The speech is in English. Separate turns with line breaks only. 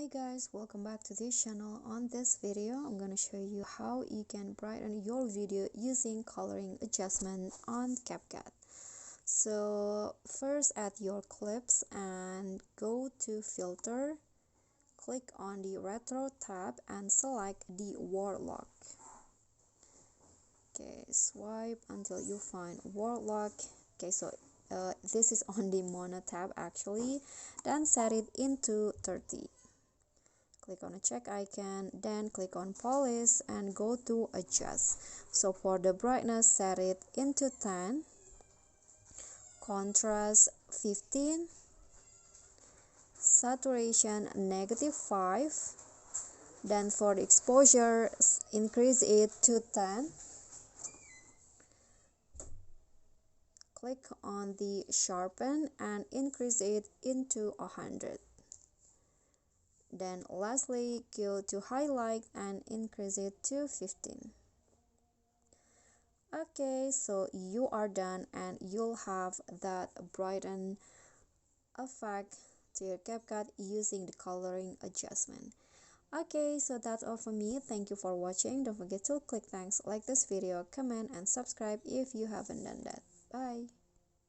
Hey guys, welcome back to this channel. On this video I'm gonna show you how you can brighten your video using coloring adjustment on CapCut. So first, add your clips and go to filter, click on the retro tab and select the warlock. Okay, swipe until you find warlock. Okay, so this is on the mono tab actually. Then set it into 30. Click on a check icon, then click on polish and go to adjust. So for the brightness, set it into 10, contrast 15, saturation -5. Then for the exposure, increase it to 10. Click on the sharpen and increase it into 100. Then lastly, go to highlight and increase it to 15. Okay, so you are done and you'll have that brighten effect to your CapCut using the coloring adjustment. Okay, so that's all for me. Thank you for watching. Don't forget to click thanks, like this video, comment and subscribe if you haven't done that. Bye.